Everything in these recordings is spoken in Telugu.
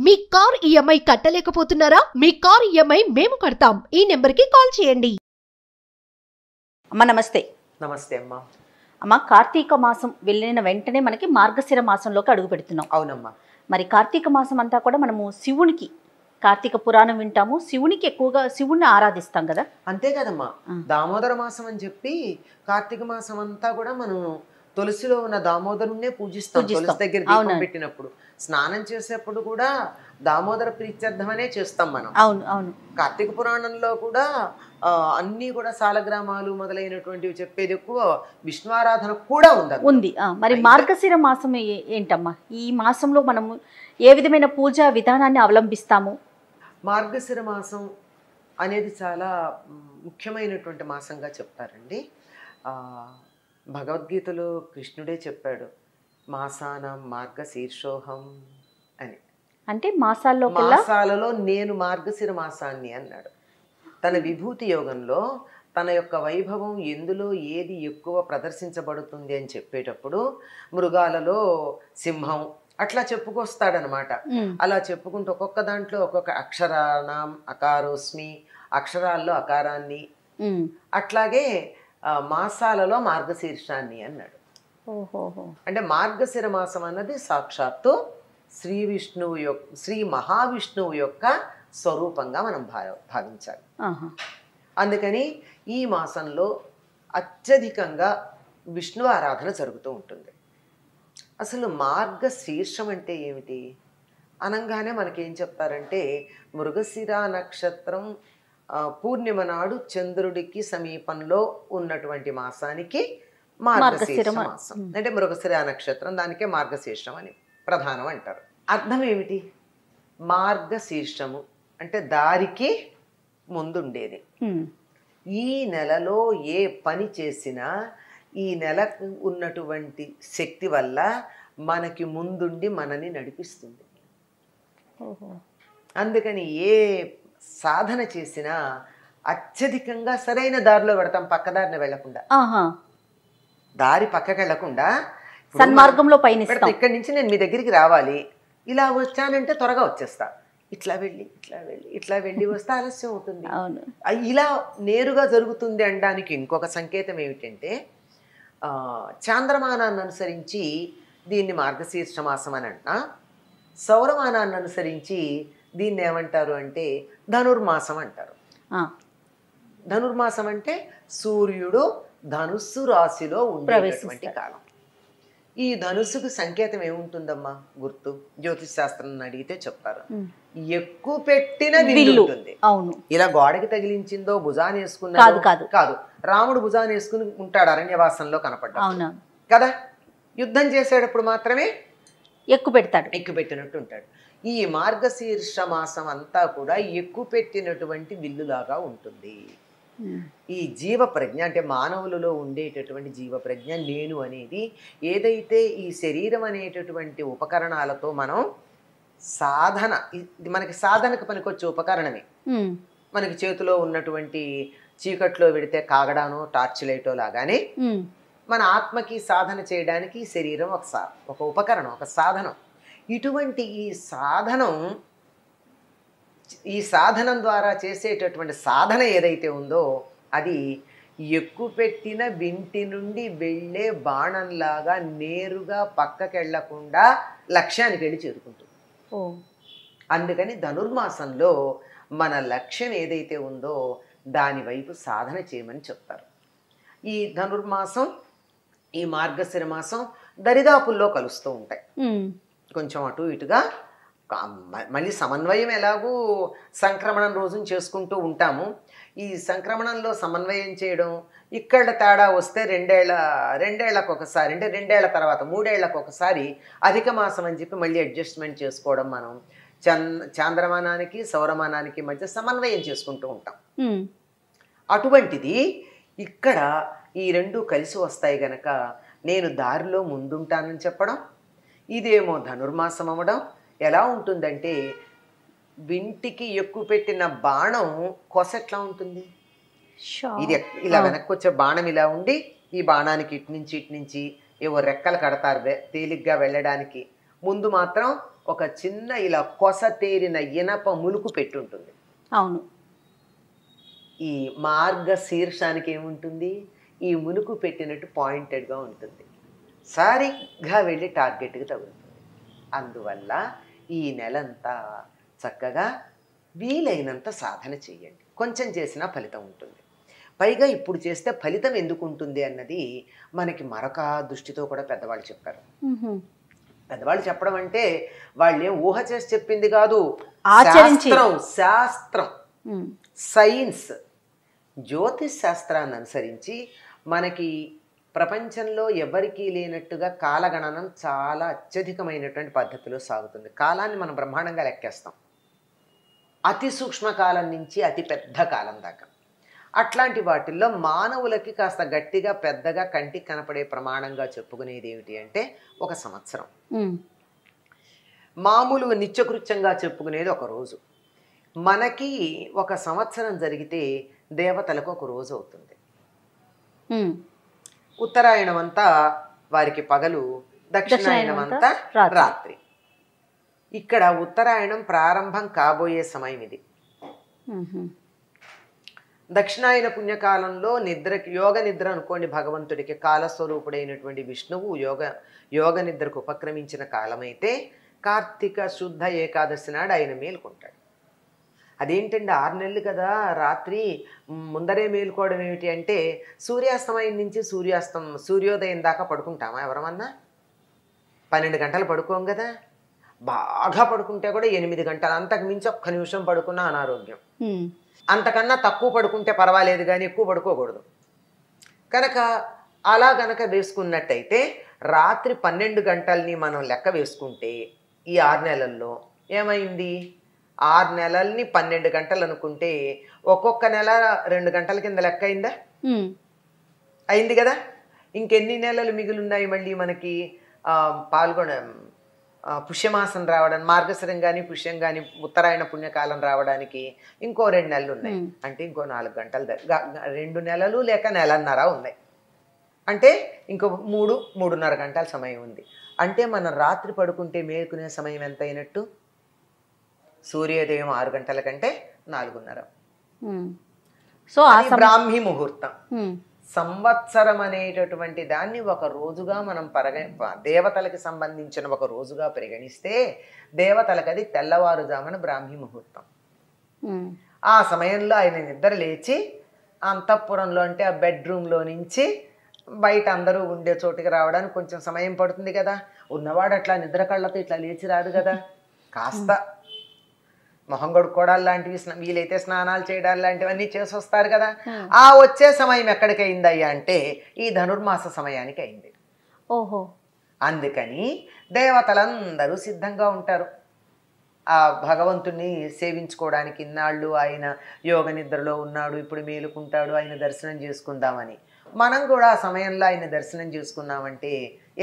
మీ కార్ ఈఎంఐ కట్టలేకపోతున్నారా? మీ కార్ ఈఎంఐ మేము కడతాం. ఈ నెంబర్కి కాల్ చేయండి. అమ్మ నమస్తే. నమస్తే అమ్మా. అమ్మ, కార్తీక మాసం వెళ్ళిన వెంటనే మనకి మార్గశిర మాసంలోకి అడుగు పెడుతున్నాం. అవునమ్మా. మరి కార్తీక మాసం అంతా కూడా మనము శివునికి కార్తీక పురాణం వింటాము, శివునికి ఎక్కువగా శివుణ్ణి ఆరాధిస్తాం కదా. అంతే కదమ్మా. దామోదర మాసం అని చెప్పి కార్తీక మాసం అంతా కూడా మనం తులసిలో ఉన్న దామోదరుణ్ణే పూజిస్తాం. తులసి దగ్గర దీపం పెట్టినప్పుడు, స్నానం చేసేప్పుడు కూడా దామోదర ప్రీత్యర్థమనే చేస్తాం మనం. అవును అవును. కార్తీక పురాణంలో కూడా అన్నీ కూడా సాలగ్రామాలు మొదలైనటువంటివి చెప్పేది ఎక్కువ. విష్ణు ఆరాధన కూడా ఉంది. మరి మార్గశిర మాసం ఏంటమ్మా? ఈ మాసంలో మనము ఏ విధమైన పూజా విధానాన్ని అవలంబిస్తాము? మార్గశిర మాసం అనేది చాలా ముఖ్యమైనటువంటి మాసంగా చెప్తారండి. భగవద్గీతలో కృష్ణుడే చెప్పాడు, మాసానం మార్గశీర్షోహం అని. అంటే మాసాలలో నేను మార్గశిర మాసాన్ని అన్నాడు. తన విభూతి యోగంలో తన యొక్క వైభవం ఎందులో ఏది ఎక్కువ ప్రదర్శించబడుతుంది అని చెప్పేటప్పుడు మృగాలలో సింహం అట్లా చెప్పుకొస్తాడనమాట. అలా చెప్పుకుంటూ ఒక్కొక్క దాంట్లో ఒక్కొక్క అక్షరాణం అకారోస్మి, అక్షరాల్లో అకారాన్ని, అట్లాగే మాసాలలో మార్గశీర్షాన్ని అన్నాడు. అంటే మార్గశిర మాసం అన్నది సాక్షాత్తు శ్రీ మహావిష్ణువు యొక్క స్వరూపంగా మనం భావించాలి. అందుకని ఈ మాసంలో అత్యధికంగా విష్ణు ఆరాధన జరుగుతూ ఉంటుంది. అసలు మార్గశీర్షం అంటే ఏమిటి అనగానే మనకేం చెప్తారంటే, మృగశిర నక్షత్రం పూర్ణిమ నాడు చంద్రుడికి సమీపంలో ఉన్నటువంటి మాసానికి మార్గశీర్ష మాసం అంటే మృగశిర నక్షత్రం, దానికే మార్గశీర్షం అని ప్రధానం అంటారు. అర్థం ఏమిటి? మార్గశీర్షము అంటే దారికి ముందుండేది. ఈ నెలలో ఏ పని చేసినా ఈ నెలకు ఉన్నటువంటి శక్తి వల్ల మనకి ముందుండి మనని నడిపిస్తుంది. అందుకని ఏ సాధన చేసినా అత్యధికంగా సరైన దారిలో పెడతాం, పక్కదారిని వెళ్లకుండా. దారి పక్కకి వెళ్లకుండా సన్మార్గంలో పయనిస్తాం. ఇక్కడి నుంచి నేను మీ దగ్గరికి రావాలి, ఇలా వచ్చానంటే త్వరగా వచ్చేస్తా, ఇట్లా వెళ్ళి వస్తే ఆలస్యం అవుతుంది. ఇలా నేరుగా జరుగుతుంది అనడానికి ఇంకొక సంకేతం ఏమిటంటే, చాంద్రమానాన్ని అనుసరించి దీన్ని మార్గశీర్ష మాసం అని అంట, సౌరమానాన్ని అనుసరించి దీన్ని ఏమంటారు అంటే ధనుర్మాసం అంటారు. ధనుర్మాసం అంటే సూర్యుడు ధనుస్సు రాశిలో ఉండేటువంటి కాలం. ఈ ధనుస్సుకు సంకేతం ఏముంటుందమ్మా? గుర్తు జ్యోతిష్ శాస్త్రం అడిగితే చెప్తారు, ఎక్కువ పెట్టిన విల్లు ఉంటుంది. ఇలా గోడకి తగిలించిందో భుజాన్ని వేసుకున్నదో కాదు, రాముడు భుజాన్ని వేసుకుని ఉంటాడు అరణ్యవాసంలో కనపడ్డా కదా. యుద్ధం చేసేటప్పుడు మాత్రమే ఎక్కువ పెట్టినట్టు ఉంటాడు. ఈ మార్గశీర్ష మాసం అంతా కూడా ఎక్కువ పెట్టినటువంటి విల్లులాగా ఉంటుంది. ఈ జీవ ప్రజ్ఞ అంటే మానవులలో ఉండేటటువంటి జీవ ప్రజ్ఞ నేను అనేది ఏదైతే ఈ శరీరం అనేటటువంటి ఉపకరణాలతో మనం సాధన, మనకి సాధనకు పనికొచ్చే ఉపకరణమే. మనకి చేతిలో ఉన్నటువంటి చీకట్లో పెడితే కాగడానో టార్చ్ లైటో లాగానే మన ఆత్మకి సాధన చేయడానికి శరీరం ఒక ఉపకరణం, ఒక సాధనం. ఇటువంటి ఈ సాధనం ద్వారా చేసేటటువంటి సాధన ఏదైతే ఉందో అది ఎక్కువ పెట్టిన వింటి నుండి వెళ్ళే బాణంలాగా నేరుగా పక్కకెళ్లకుండా లక్ష్యానికి వెళ్ళి చేరుకుంటుంది. అందుకని ధనుర్మాసంలో మన లక్ష్యం ఏదైతే ఉందో దాని వైపు సాధన చేయమని చెప్తారు. ఈ ధనుర్మాసం ఈ మార్గశిర మాసం దరిదాపుల్లో కలుస్తూ ఉంటాయి, కొంచెం అటు ఇటుగా. మళ్ళీ సమన్వయం ఎలాగూ సంక్రమణం రోజున చేసుకుంటూ ఉంటాము. ఈ సంక్రమణంలో సమన్వయం చేయడం, ఇక్కడ తేడా వస్తే రెండేళ్లకు ఒకసారి, అంటే 2 ఏళ్ల తర్వాత 3 ఏళ్లకు ఒకసారి అధిక మాసం అని చెప్పి మళ్ళీ అడ్జస్ట్మెంట్ చేసుకోవడం, మనం చాంద్రమానానికి సౌరమానానికి మధ్య సమన్వయం చేసుకుంటూ ఉంటాం. అటువంటిది ఇక్కడ ఈ రెండు కలిసి వస్తాయి గనక నేను దారిలో ముందుంటానని చెప్పడం. ఇదేమో ధనుర్మాసం అవ్వడం. ఎలా ఉంటుందంటే, వింటికి ఎక్కువ పెట్టిన బాణం కొస ఎట్లా ఉంటుంది, ఇది ఇలా వెనక్కి వచ్చే బాణం ఇలా ఉండి ఈ బాణానికి ఇటు నుంచి ఏవో రెక్కలు కడతారు తేలిగ్గా వెళ్ళడానికి. ముందు మాత్రం ఒక చిన్న ఇలా కొస తేరిన ఇనప ములుకు పెట్టుంటుంది. అవును. ఈ మార్గశీర్షానికి ఏముంటుంది, ఈ ములుకు పెట్టినట్టు పాయింటెడ్గా ఉంటుంది, సరిగ్గా వెళ్ళి టార్గెట్కి తగులుతుంది. అందువల్ల ఈ నెలంతా చక్కగా వీలైనంత సాధన చేయండి. కొంచెం చేసినా ఫలితం ఉంటుంది. పైగా ఇప్పుడు చేస్తే ఫలితం ఎందుకు ఉంటుంది అన్నది మనకి మరొక దృష్టితో కూడా పెద్దవాళ్ళు చెప్పారు. పెద్దవాళ్ళు చెప్పడం అంటే వాళ్ళు ఏం ఊహ చేసి చెప్పింది కాదు, శాస్త్రం, సైన్స్, జ్యోతిష్ శాస్త్రాన్ని అనుసరించి మనకి ప్రపంచంలో ఎవరికీ లేనట్టుగా కాలగణనం చాలా అత్యధికమైనటువంటి పద్ధతిలో సాగుతుంది. కాలాన్ని మనం బ్రహ్మాండంగా లెక్కేస్తాం, అతి సూక్ష్మ కాలం నుంచి అతి పెద్ద కాలం దాకా. అట్లాంటి వాటిల్లో మానవులకి కాస్త గట్టిగా పెద్దగా కంటికి కనపడే ప్రమాణంగా చెప్పుకునేది ఏమిటి అంటే ఒక సంవత్సరం. మామూలు నిత్యకృత్యంగా చెప్పుకునేది ఒక రోజు. మనకి ఒక సంవత్సరం జరిగితే దేవతలకు ఒక రోజు అవుతుంది. ఉత్తరాయణం అంతా వారికి పగలు, దక్షిణాయనం అంతా రాత్రి. ఇక్కడ ఉత్తరాయణం ప్రారంభం కాబోయే సమయం ఇది. దక్షిణాయన పుణ్యకాలంలో నిద్రకి, యోగ నిద్ర అనుకోండి, భగవంతుడికి కాలస్వరూపుడైనటువంటి విష్ణువు యోగ నిద్రకు ఉపక్రమించిన కాలమైతే కార్తీక శుద్ధ ఏకాదశి నాడు ఆయన మేలుకుంటాడు. అదేంటండి 6 నెలలు కదా, రాత్రి ముందరే మేలుకోవడం ఏమిటి అంటే సూర్యాస్తమయం నుంచి సూర్యోదయం దాకా పడుకుంటామా ఎవరమన్నా? 12 గంటలు పడుకోం కదా. బాగా పడుకుంటే కూడా 8 గంటలు, అంతకు మించి ఒక్క నిమిషం పడుకున్నా అనారోగ్యం. అంతకన్నా తక్కువ పడుకుంటే పర్వాలేదు కానీ ఎక్కువ పడుకోకూడదు. కనుక అలా గనక వేసుకున్నట్టయితే రాత్రి 12 గంటల్ని మనం లెక్క వేసుకుంటే ఈ 6 నెలల్లో ఏమైంది, 6 నెలల్ని 12 గంటలు అనుకుంటే ఒక్కొక్క నెల 2 గంటల కింద లెక్క అయిందా? అయింది కదా. ఇంకెన్ని నెలలు మిగిలిన్నాయి మళ్ళీ మనకి పుష్యమాసం రావడానికి, మార్గశిరం కానీ పుష్యం కానీ ఉత్తరాయణ పుణ్యకాలం రావడానికి ఇంకో 2 నెలలు ఉన్నాయి. అంటే ఇంకో 4 గంటలు, 2 నెలలు లేక నెలన్నర ఉన్నాయి. అంటే ఇంకో 3-3.5 గంటల సమయం ఉంది. అంటే మనం రాత్రి పడుకుంటే మేలుకునే సమయం ఎంత అయినట్టు? సూర్యోదయం 6 గంటల కంటే 4:30. సో బ్రాహ్మీ ముహూర్తం. సంవత్సరం అనేటటువంటి దాన్ని ఒక రోజుగా మనం దేవతలకి సంబంధించిన ఒక రోజుగా పరిగణిస్తే దేవతలకు అది తెల్లవారుజామున బ్రాహ్మీ ముహూర్తం. ఆ సమయంలో ఆయన నిద్ర లేచి అంతఃపురంలో అంటే ఆ బెడ్రూమ్లో నుంచి బయట అందరూ ఉండే చోటుకి రావడానికి కొంచెం సమయం పడుతుంది కదా. ఉన్నవాడు అట్లా నిద్ర కళ్ళతో ఇట్లా లేచి రాదు కదా. కాస్త మొహం కడుక్కోవడాలు లాంటివి, వీలైతే స్నానాలు చేయడాలు లాంటివన్నీ చేసి వస్తారు కదా. ఆ వచ్చే సమయం ఎక్కడికి అయిందయ్యా అంటే ఈ ధనుర్మాస సమయానికి అయింది. ఓహో. అందుకని దేవతలందరూ సిద్ధంగా ఉంటారు ఆ భగవంతుణ్ణి సేవించుకోవడానికి. ఇన్నాళ్ళు ఆయన యోగ నిద్రలో ఉన్నాడు, ఇప్పుడు మేలుకుంటాడు, ఆయన దర్శనం చేసుకుందామని. మనం కూడా ఆ సమయంలో ఆయన దర్శనం చేసుకున్నామంటే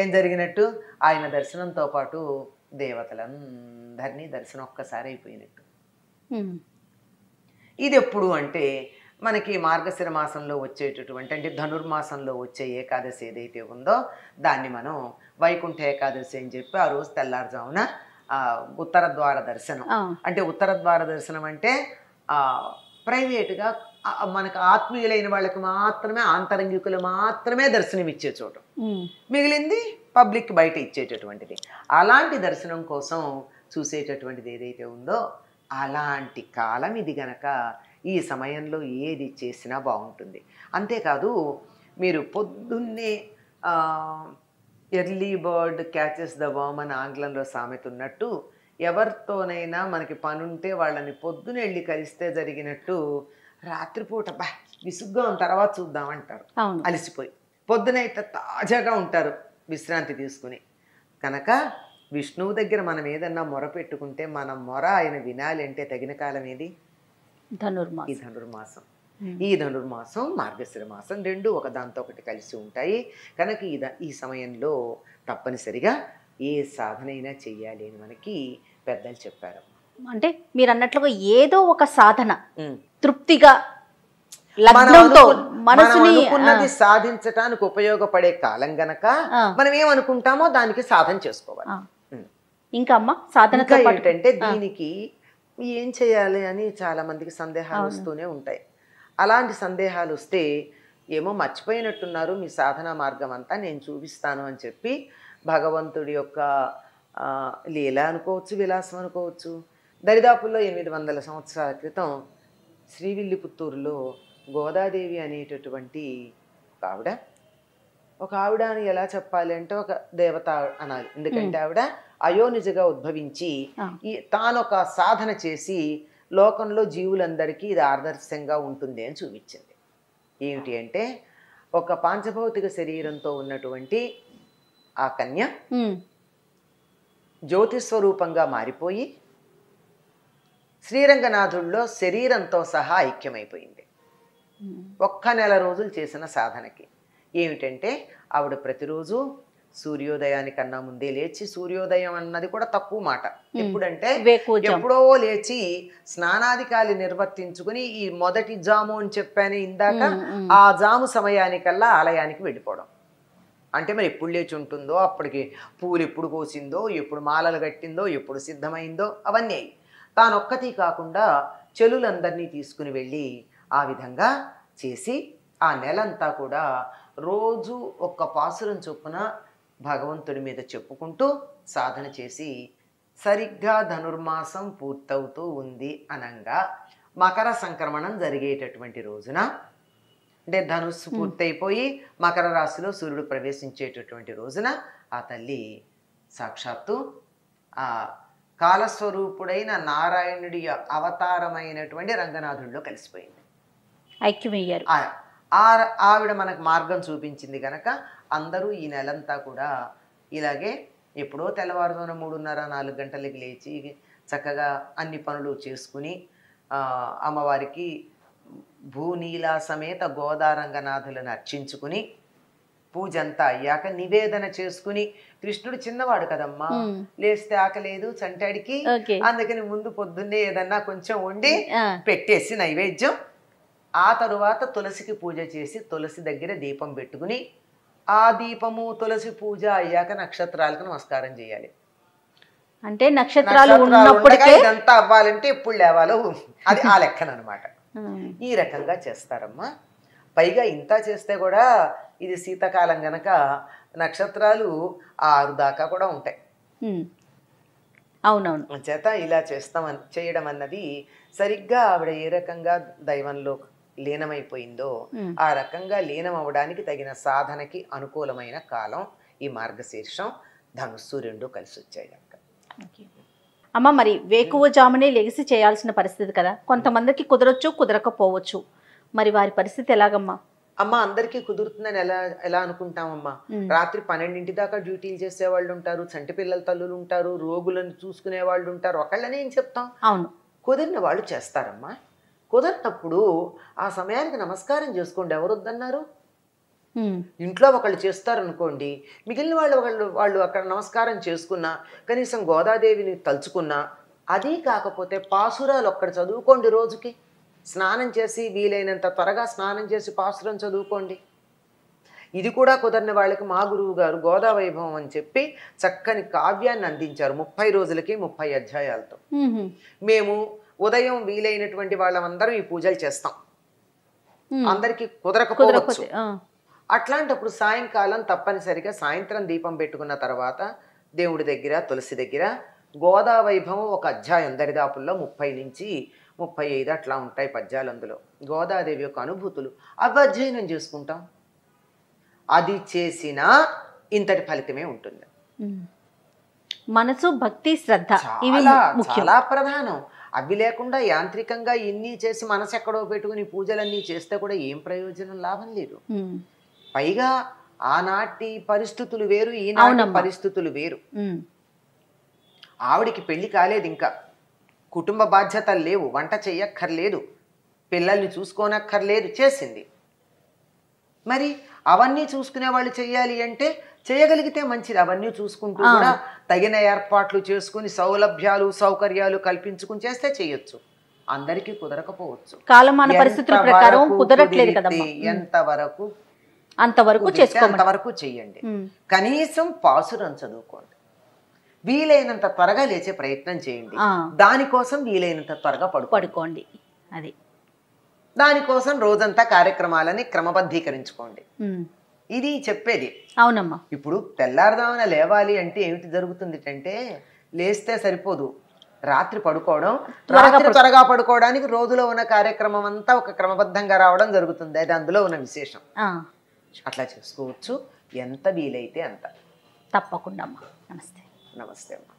ఏం జరిగినట్టు? ఆయన దర్శనంతో పాటు దేవతలందరినీ దర్శనం ఒక్కసారి అయిపోయినట్టు. ఇది ఎప్పుడు అంటే మనకి మార్గశిర మాసంలో వచ్చేటటువంటి, అంటే ధనుర్మాసంలో వచ్చే ఏకాదశి ఏదైతే ఉందో దాన్ని మనం వైకుంఠ ఏకాదశి అని చెప్పి ఆ రోజు తెల్లారుజామున ఉత్తర ద్వార దర్శనం. అంటే ఉత్తర ద్వార దర్శనం అంటే ప్రైవేట్గా మనకు ఆత్మీయులైన వాళ్ళకి మాత్రమే, ఆంతరంగికులు మాత్రమే దర్శనం ఇచ్చే చోటు, మిగిలింది పబ్లిక్ బయట ఇచ్చేటటువంటిది. అలాంటి దర్శనం కోసం చూసేటటువంటిది ఏదైతే ఉందో అలాంటి కాలం ఇది గనక ఈ సమయంలో ఏది చేసినా బాగుంటుంది. అంతేకాదు, మీరు పొద్దున్నే early bird catches the worm అని ఆంగ్లంలో సామెత ఉన్నట్టు, ఎవరితోనైనా మనకి పనుంటే వాళ్ళని పొద్దున వెళ్ళి కలిస్తే జరిగినట్టు రాత్రిపూట విసుగ్గా ఉన్న తర్వాత చూద్దామంటారు అలసిపోయి. పొద్దునైతే తాజాగా ఉంటారు విశ్రాంతి తీసుకుని. కనుక విష్ణువు దగ్గర మనం ఏదన్నా మొర పెట్టుకుంటే మన మొర ఆయన వినాలి అంటే తగిన కాలం ఏది? ఈ ధనుర్మాసం. ఈ ధనుర్మాసం మార్గశిర మాసం రెండు ఒకదాంతో ఒకటి కలిసి ఉంటాయి. కనుక ఈ సమయంలో తప్పనిసరిగా ఏ సాధనైనా చెయ్యాలి అని మనకి పెద్దలు చెప్పారు. అంటే మీరు అన్నట్లుగా ఏదో ఒక సాధన తృప్తిగా మనసుని సాధించటానికి ఉపయోగపడే కాలం గనక మనం ఏమనుకుంటామో దానికి సాధన చేసుకోవాలి. ఇంకా అమ్మ సాధనతో ఇంకా పాటు ఏంటంటే దీనికి ఏం చేయాలి అని చాలా మందికి సందేహాలు వస్తూనే ఉంటాయి. అలాంటి సందేహాలు వస్తే ఏమో మర్చిపోయినట్టున్నారు మీ సాధనా మార్గం అంతా నేను చూపిస్తాను అని చెప్పి భగవంతుడి యొక్క లీల అనుకోవచ్చు, విలాసం అనుకోవచ్చు. దరిదాపుల్లో 800 సంవత్సరాల క్రితం శ్రీవిల్లిపుత్తూరులో గోదాదేవి అనేటటువంటి ఒక ఆవిడ అని ఎలా చెప్పాలి అంటే ఒక దేవత అనాలి. ఎందుకంటే ఆవిడ అయోనిజగా ఉద్భవించి తాను ఒక సాధన చేసి లోకంలో జీవులందరికీ ఇది ఆదర్శంగా ఉంటుంది అని చూపించింది. ఏమిటి అంటే ఒక పాంచభౌతిక శరీరంతో ఉన్నటువంటి ఆ కన్య జ్యోతిస్వరూపంగా మారిపోయి శ్రీరంగనాథుల్లో శరీరంతో సహా ఐక్యమైపోయింది. ఒక్క నెల రోజులు చేసిన సాధనకి. ఏమిటంటే ఆవిడ ప్రతిరోజు సూర్యోదయానికన్నా ముందే లేచి, సూర్యోదయం అన్నది కూడా తక్కువ మాట, ఎప్పుడంటే ఎప్పుడో లేచి స్నానాధికాలు నిర్వర్తించుకుని ఈ మొదటి జాము అని చెప్పాను ఇందాక, ఆ జాము సమయానికల్లా ఆలయానికి వెళ్ళిపోవడం. అంటే మరి ఎప్పుడు లేచి ఉంటుందో, అప్పటికి పూలు ఎప్పుడు కోసిందో, ఎప్పుడు మాలలు కట్టిందో, ఎప్పుడు సిద్ధమైందో అవన్నీ. తానొక్కటి కాకుండా చెలులందరినీ తీసుకుని వెళ్ళి ఆ విధంగా చేసి ఆ నెలంతా కూడా రోజు ఒక్క పాసురం చొప్పున భగవంతుడి మీద చెప్పుకుంటూ సాధన చేసి సరిగ్గా ధనుర్మాసం పూర్తవుతూ ఉంది అనంగా మకర సంక్రమణం జరిగేటటువంటి రోజున, అంటే ధనుస్సు పూర్తయిపోయి మకర రాశిలో సూర్యుడు ప్రవేశించేటటువంటి రోజున ఆ తల్లి సాక్షాత్తు ఆ కాలస్వరూపుడైన నారాయణుడి అవతారమైనటువంటి రంగనాథుడిలో కలిసిపోయింది, ఐక్యమయ్యారు. ఆవిడ మనకు మార్గం చూపించింది కనుక అందరూ ఈ నెలంతా కూడా ఇలాగే ఎప్పుడో తెల్లవారుజామున 3:30-4 గంటలకి లేచి చక్కగా అన్ని పనులు చేసుకుని అమ్మవారికి భూనీలా సమేత గోదారంగనాథులను అర్చించుకుని పూజ అంతా అయ్యాక నివేదన చేసుకుని, కృష్ణుడు చిన్నవాడు కదమ్మా, లేస్తే ఆకలేదు చంటాడికి, అందుకని ముందు పొద్దున్నే ఏదన్నా కొంచెం వండి పెట్టేసి నైవేద్యం, ఆ తరువాత తులసికి పూజ చేసి తులసి దగ్గర దీపం పెట్టుకుని ఆ దీపము తులసి పూజ అయ్యాక నక్షత్రాలకు నమస్కారం చేయాలి. అంటే నక్షత్రాలు ఉన్నప్పటికే ఇదంతా అవ్వాలంటే ఎప్పుడు లేవాలో అది ఆ లెక్కనమాట. ఈ రకంగా చేస్తారమ్మా. పైగా ఇంత చేస్తే కూడా ఇది శీతాకాలం గనక నక్షత్రాలు 6 దాకా కూడా ఉంటాయి. అవునవును. చేత ఇలా చేయడం అన్నది సరిగ్గా ఆవిడ ఏ రకంగా దైవంలో లీనమైపోయిందో ఆ రకంగా లీనం అవడానికి తగిన సాధనకి అనుకూలమైన కాలం ఈ మార్గశీర్షం, ధనుస్సు 2 కలిసి వచ్చాయి కనుక. అమ్మ మరి వేకువజామునే లెగిసి చేయాల్సిన పరిస్థితి కదా, కొంతమందికి కుదరొచ్చు కుదరకపోవచ్చు, మరి వారి పరిస్థితి ఎలాగమ్మా? అమ్మ అందరికీ కుదురుతుందని ఎలా అనుకుంటామమ్మా? రాత్రి 12 దాకా డ్యూటీలు చేసే వాళ్ళు ఉంటారు, చంటి పిల్లల తల్లులు ఉంటారు, రోగులను చూసుకునే వాళ్ళు ఉంటారు, ఒకళ్ళని ఏం చెప్తాం. అవును, కుదిరిన వాళ్ళు చేస్తారమ్మా. కుదరినప్పుడు ఆ సమయానికి నమస్కారం చేసుకోండి, ఎవరు వద్దన్నారు? ఇంట్లో ఒకళ్ళు చేస్తారనుకోండి, మిగిలిన వాళ్ళు అక్కడ నమస్కారం చేసుకున్నా, కనీసం గోదాదేవిని తలుచుకున్నా, అది కాకపోతే పాసురాలు ఒక్కడ చదువుకోండి. రోజుకి స్నానం చేసి వీలైనంత త్వరగా స్నానం చేసి పాసురం చదువుకోండి. ఇది కూడా కుదరని వాళ్ళకి మా గురువు గారు గోదా వైభవం అని చెప్పి చక్కని కావ్యాన్ని అందించారు 30 రోజులకి 30 అధ్యాయాలతో. మేము ఉదయం వీలైనటువంటి వాళ్ళందరం ఈ పూజలు చేస్తాం, అందరికీ కుదరకపోవచ్చు. అట్లాంటప్పుడు సాయంకాలం తప్పనిసరిగా సాయంత్రం దీపం పెట్టుకున్న తర్వాత దేవుడి దగ్గర తులసి దగ్గర గోదా వైభవం ఒక అధ్యాయం, దరిదాపుల్లో 30 నుంచి 35 అట్లా ఉంటాయి పద్యాలు. అందులో గోదాదేవి యొక్క అనుభూతులు అవి అధ్యయనం చేసుకుంటాం. అది చేసినా ఇంతటి ఫలితమే ఉంటుంది. మనసు, భక్తి, శ్రద్ధ చాలా ప్రధానం. అవి లేకుండా యాంత్రికంగా ఇన్ని చేసి మనసు ఎక్కడో పెట్టుకుని పూజలన్నీ చేస్తే కూడా ఏం ప్రయోజనం, లాభం లేదు. పైగా ఆనాటి పరిస్థితులు వేరు, ఈనాటి పరిస్థితులు వేరు. ఆవిడికి పెళ్లి కాలేదు, ఇంకా కుటుంబ బాధ్యతలు లేవు, వంట చెయ్యక్కర్లేదు, పిల్లల్ని చూసుకోనక్కర్లేదు, చేసింది. మరి అవన్నీ చూసుకునే వాళ్ళు చెయ్యాలి అంటే చేయగలిగితే మంచిది. అవన్నీ చూసుకుంటూ కూడా తగిన ఏర్పాట్లు చేసుకుని సౌలభ్యాలు సౌకర్యాలు కల్పించుకుని చేస్తే చేయొచ్చు. అందరికీ కుదరకపోవచ్చు, కాలమాన పరిస్థితుల ప్రకారం కుదరట్లేదు కదా. ఎంతవరకు అంతవరకు చేసుకోండి, అంతవరకు చెయ్యండి. కనీసం పాసురం చదువుకోండి. వీలైనంత త్వరగా లేచే ప్రయత్నం చేయండి. దానికోసం వీలైనంత త్వరగా పడుకోండి. అది దానికోసం రోజంతా కార్యక్రమాలని క్రమబద్ధీకరించుకోండి. ఇది చెప్పేది. అవునమ్మా. ఇప్పుడు తెల్లారుదామున లేవాలి అంటే ఏమిటి జరుగుతుంది అంటే, లేస్తే సరిపోదు, రాత్రి పడుకోవడం, రాత్రి త్వరగా పడుకోవడానికి రోజులో ఉన్న కార్యక్రమం అంతా ఒక క్రమబద్ధంగా రావడం జరుగుతుంది. అది అందులో ఉన్న విశేషం. అట్లా చేసుకోవచ్చు, ఎంత వీలైతే అంత. తప్పకుండా అమ్మా. నమస్తే. నమస్తే అమ్మా.